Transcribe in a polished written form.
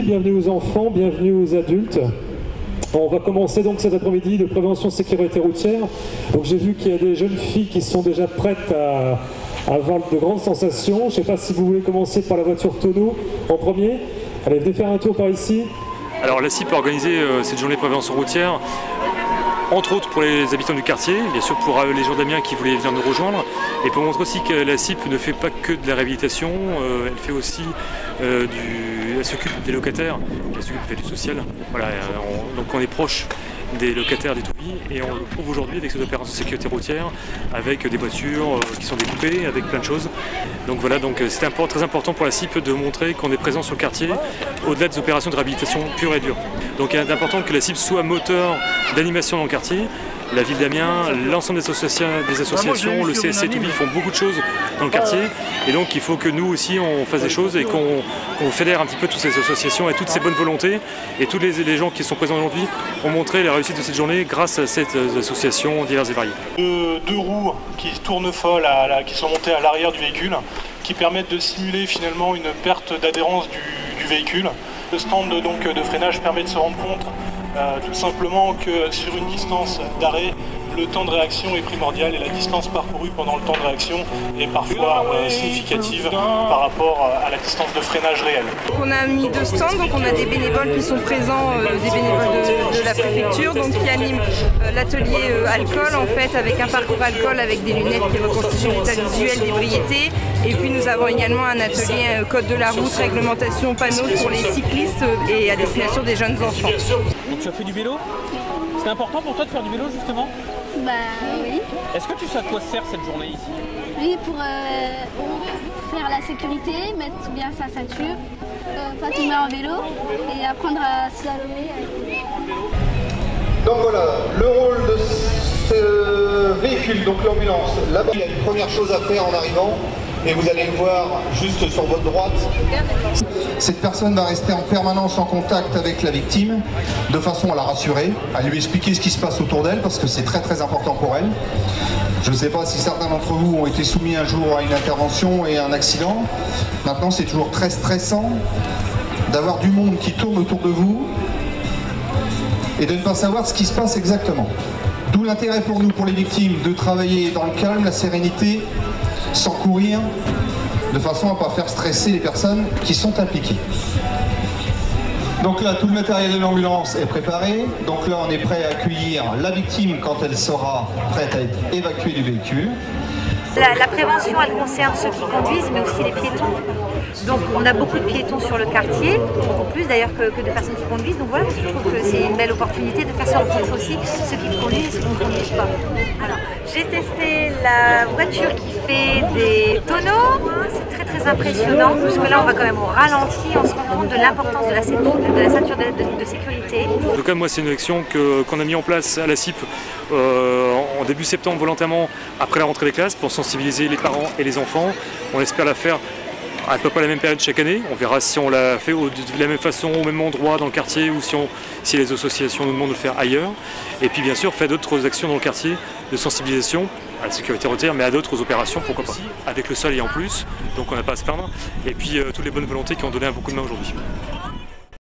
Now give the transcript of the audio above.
Bienvenue aux enfants, bienvenue aux adultes. On va commencer donc cet après-midi de prévention sécurité routière. Donc j'ai vu qu'il y a des jeunes filles qui sont déjà prêtes à avoir de grandes sensations. Je ne sais pas si vous voulez commencer par la voiture tonneau en premier. Allez, venez faire un tour par ici. Alors la CIP a organisé cette journée de prévention routière, entre autres pour les habitants du quartier, bien sûr pour les gens d'Amiens qui voulaient venir nous rejoindre, et pour montrer aussi que la CIP ne fait pas que de la réhabilitation, elle fait aussi elle s'occupe des locataires, elle s'occupe du social. Voilà, donc on est proche des locataires des Toupies et on le prouve aujourd'hui avec cette opération de sécurité routière, avec des voitures qui sont découpées, avec plein de choses. Donc voilà, donc c'est très important pour la CIP de montrer qu'on est présent sur le quartier au-delà des opérations de réhabilitation pure et dure. Donc il est important que la CIP soit moteur d'animation dans le quartier. La ville d'Amiens, l'ensemble des associations, le CSC Toupie font beaucoup de choses dans le quartier, et donc il faut que nous aussi on fasse des choses et qu'on fédère un petit peu toutes ces associations et toutes ces bonnes volontés, et tous les gens qui sont présents aujourd'hui ont montré la réussite de cette journée grâce à cette association diverses et variées. Deux roues qui tournent folles, qui sont montées à l'arrière du véhicule, qui permettent de simuler finalement une perte d'adhérence du véhicule. Le stand donc, de freinage permet de se rendre compte tout simplement que sur une distance d'arrêt, le temps de réaction est primordial et la distance parcourue pendant le temps de réaction est parfois significative par rapport à la distance de freinage réelle. On a mis deux stands, donc on a des bénévoles qui sont présents, des bénévoles de la préfecture, donc qui animent l'atelier alcool en fait, avec un parcours alcool avec des lunettes qui reconstituent l'état visuel d'ébriété. Et puis nous avons également un atelier code de la route, réglementation, panneaux pour les cyclistes et à destination des jeunes enfants. Donc tu as fait du vélo? C'est important pour toi de faire du vélo justement? Bah oui. Est-ce que tu sais à quoi sert cette journée ici? Oui, pour faire la sécurité, mettre bien sa ceinture, pas tomber en vélo et apprendre à slalomer. Donc voilà, le rôle de ce véhicule, donc l'ambulance. Là-bas, il y a une première chose à faire en arrivant, et vous allez le voir juste sur votre droite. Cette personne va rester en permanence en contact avec la victime, de façon à la rassurer, à lui expliquer ce qui se passe autour d'elle, parce que c'est très important pour elle. Je ne sais pas si certains d'entre vous ont été soumis un jour à une intervention et un accident. Maintenant, c'est toujours très stressant d'avoir du monde qui tourne autour de vous et de ne pas savoir ce qui se passe exactement. D'où l'intérêt pour nous, pour les victimes, de travailler dans le calme, la sérénité, sans courir, de façon à ne pas faire stresser les personnes qui sont impliquées. Donc là, tout le matériel de l'ambulance est préparé. Donc là, on est prêt à accueillir la victime quand elle sera prête à être évacuée du véhicule. La prévention, elle concerne ceux qui conduisent, mais aussi les piétons. Donc on a beaucoup de piétons sur le quartier, beaucoup plus d'ailleurs que de personnes qui conduisent. Donc voilà, je trouve que c'est une belle opportunité de faire se rencontrer aussi ceux qui conduisent et ceux qui ne conduisent pas. Alors, j'ai testé la voiture qui fait des tonneaux, c'est très impressionnant, parce que là on va quand même au ralenti, on se rend compte de l'importance de la ceinture de sécurité. En tout cas, moi c'est une action qu'on a mis en place à la CIP en début septembre volontairement après la rentrée des classes pour sensibiliser les parents et les enfants. On espère la faire à peu près la même période chaque année. On verra si on l'a fait de la même façon, au même endroit dans le quartier, ou si les associations nous demandent de le faire ailleurs. Et puis bien sûr faire d'autres actions dans le quartier de sensibilisation à la sécurité routière, mais à d'autres opérations, pourquoi pas. Avec le soleil en plus, donc on n'a pas à se plaindre. Et puis toutes les bonnes volontés qui ont donné un beaucoup de main aujourd'hui.